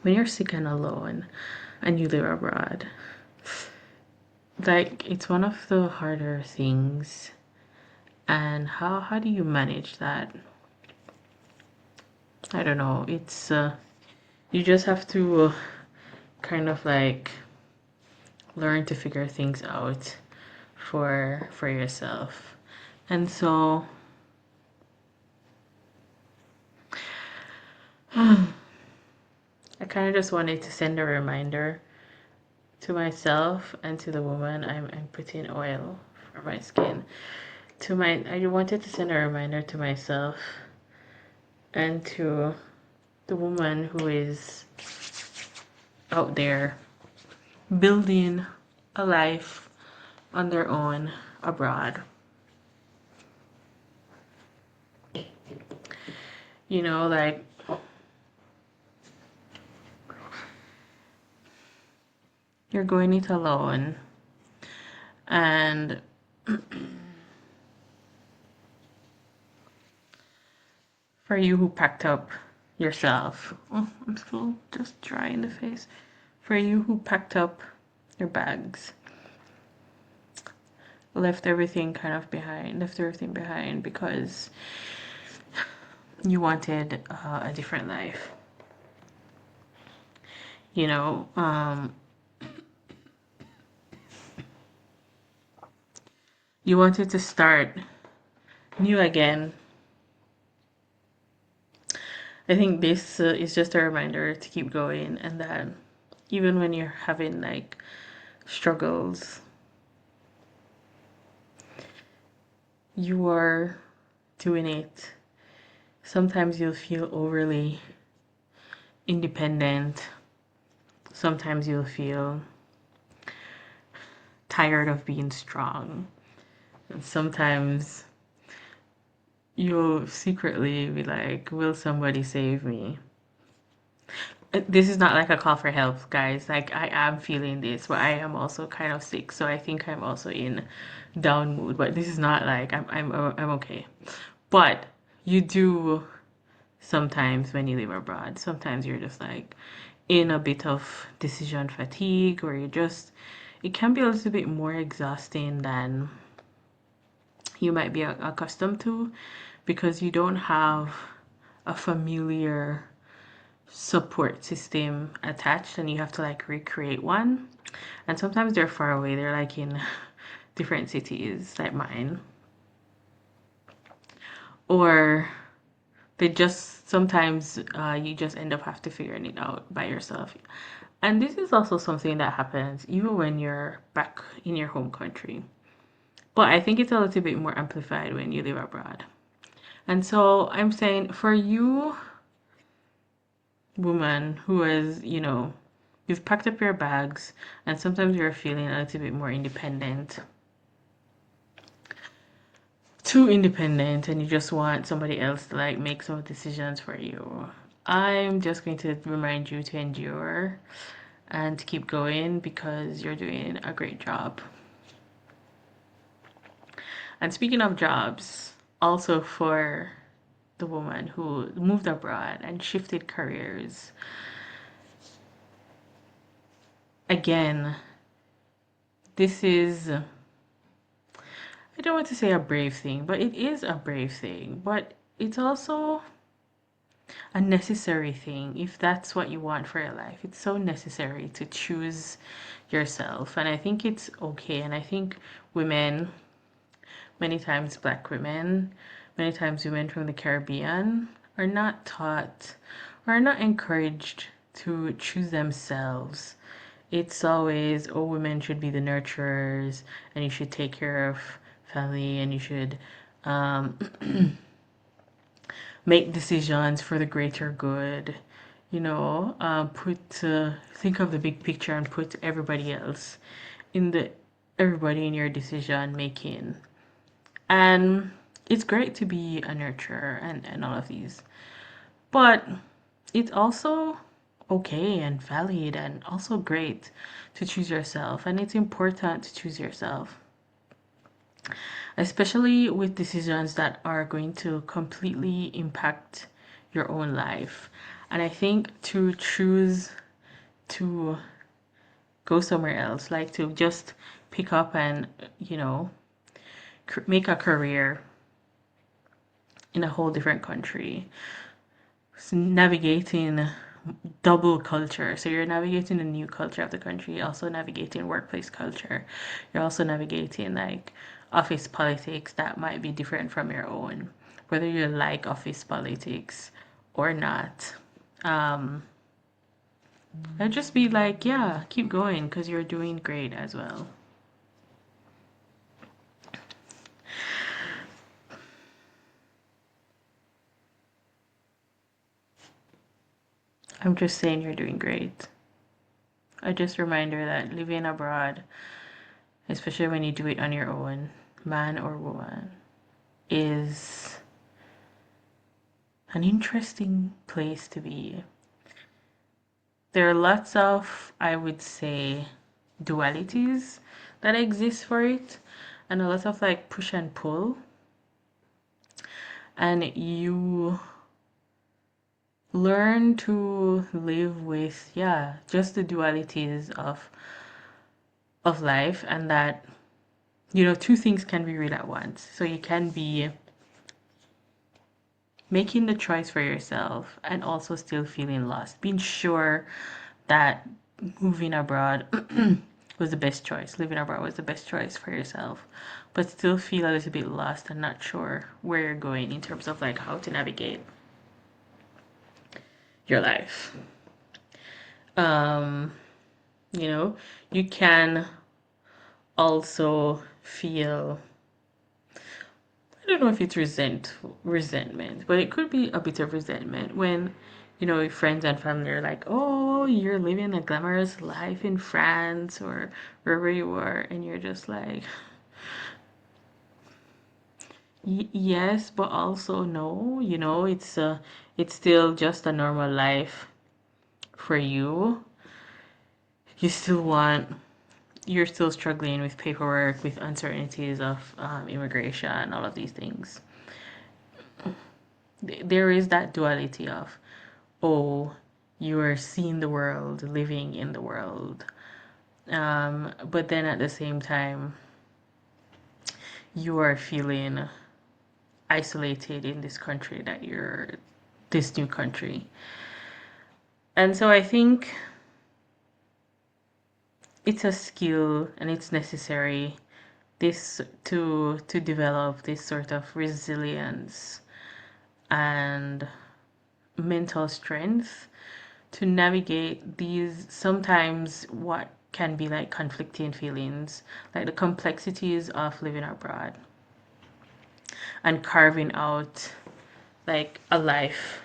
when you're sick and alone and you live abroad, like it's one of the harder things. And how do you manage that? I don't know. It's you just have to kind of like learn to figure things out for yourself. And so I kind of just wanted to send a reminder to myself and to the woman I'm putting oil for my skin. I wanted to send a reminder to myself and to the woman who is out there building a life on their own abroad. You know, like you're going it alone, and for you who packed up yourself, oh, I'm still just dry in the face. For you who packed up your bags, left everything behind because you wanted a different life. You know, you wanted to start new again. I think this is just a reminder to keep going, and that even when you're having like struggles, you are doing it. Sometimes you'll feel overly independent. Sometimes you'll feel tired of being strong. And sometimes you'll secretly be like, will somebody save me? This is not like a call for help, guys. Like, I am feeling this, but I am also kind of sick, so I think I'm also in down mood. But this is not like I'm okay. But you do sometimes when you live abroad. Sometimes you're just like in a bit of decision fatigue, or it can be a little bit more exhausting than you might be accustomed to, because you don't have a familiar support system attached, and you have to like recreate one. And sometimes they're far away, they're like in different cities like mine, or they just sometimes you just end up have to figuring it out by yourself. And this is also something that happens even when you're back in your home country, but I think it's a little bit more amplified when you live abroad. And so I'm saying, for you woman who is, you've packed up your bags and sometimes you're feeling a little bit more independent, too independent, and you just want somebody else to like make some decisions for you, I'm just going to remind you to endure and to keep going, because you're doing a great job. And speaking of jobs, also for the woman who moved abroad and shifted careers, again, this is, I don't want to say a brave thing, but it is a brave thing, but it's also a necessary thing if that's what you want for your life. It's so necessary to choose yourself, and I think it's okay. And I think women, many times Black women, many times women from the Caribbean, are not taught or are not encouraged to choose themselves. It's always, oh, women should be the nurturers, and you should take care of family, and you should make decisions for the greater good. Think of the big picture and put everybody in your decision making. And it's great to be a nurturer and all of these, but it's also okay and valid and also great to choose yourself. And it's important to choose yourself, especially with decisions that are going to completely impact your own life. And I think to choose to go somewhere else, like to just pick up and, you know, make a career in a whole different country, navigating double culture. So you're navigating the new culture of the country, also navigating workplace culture. You're also navigating like office politics that might be different from your own, whether you like office politics or not. Um, I'd just be like, yeah, keep going because you're doing great as well. I'm just saying you're doing great. A just reminder that living abroad, especially when you do it on your own, man or woman, is an interesting place to be. There are lots of, I would say, dualities that exist for it, and a lot of like push and pull. And you learn to live with, yeah, just the dualities of life, and that, you know, two things can be real at once. So you can be making the choice for yourself and also still feeling lost, being sure that moving abroad was the best choice, living abroad was the best choice for yourself, but still feel a little bit lost and not sure where you're going in terms of like how to navigate your life. um you know, you can also feel, I don't know if it's resentment, but it could be a bit of resentment when, you know, your friends and family are like, "Oh, you're living a glamorous life in France or wherever you are," and you're just like, Yes, but also no, you know, it's still just a normal life for you. You still want you're still struggling with paperwork, with uncertainties of immigration, all of these things. There is that duality of, oh, you are seeing the world, living in the world. But then at the same time, you are feeling isolated in this country that you're, this new country. And so I think it's a skill and it's necessary this to develop this sort of resilience and mental strength to navigate these sometimes what can be like conflicting feelings, like the complexities of living abroad and carving out like a life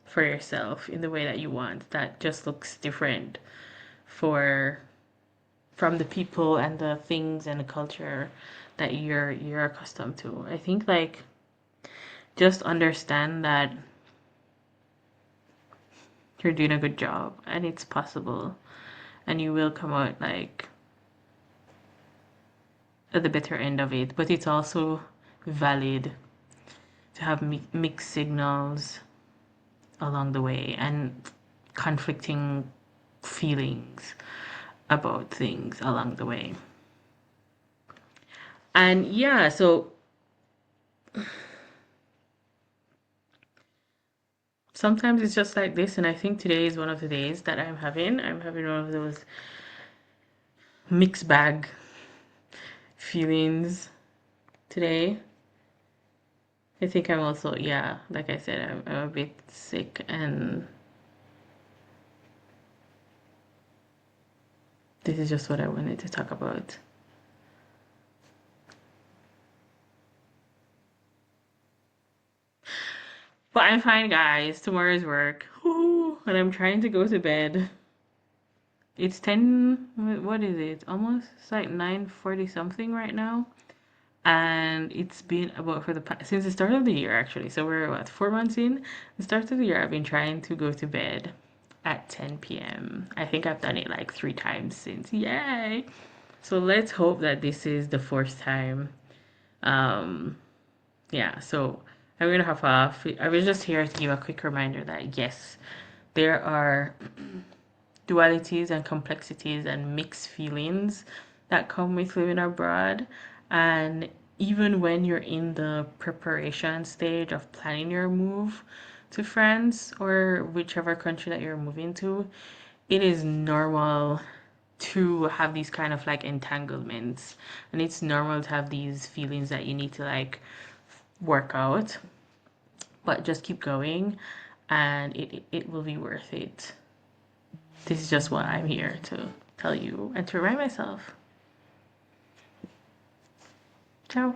for yourself in the way that you want that just looks different for from the people and the things and the culture that you're accustomed to. I think like just understand that you're doing a good job and it's possible and you will come out like at the better end of it, but it's also valid to have mixed signals along the way and conflicting feelings about things along the way. And yeah, so sometimes it's just like this, and I think today is one of the days that I'm having. I'm having one of those mixed bag feelings today. I think I'm also, yeah, like I said, I'm a bit sick, and this is just what I wanted to talk about. But I'm fine, guys. Tomorrow's work. Woo, and I'm trying to go to bed. It's 10, what is it? Almost, it's like 9:40 something right now. And it's been about for the past, since the start of the year actually. So we're what, 4 months in? The start of the year, I've been trying to go to bed at 10 p.m. I think I've done it like 3 times since. Yay! So let's hope that this is the fourth time. Um, yeah, so I'm gonna hop off. I was just here to give a quick reminder that yes, there are dualities and complexities and mixed feelings that come with living abroad. And even when you're in the preparation stage of planning your move to France or whichever country that you're moving to, it is normal to have these kind of like entanglements. And it's normal to have these feelings that you need to like work out, but just keep going and it will be worth it. This is just what I'm here to tell you and to remind myself. Ciao.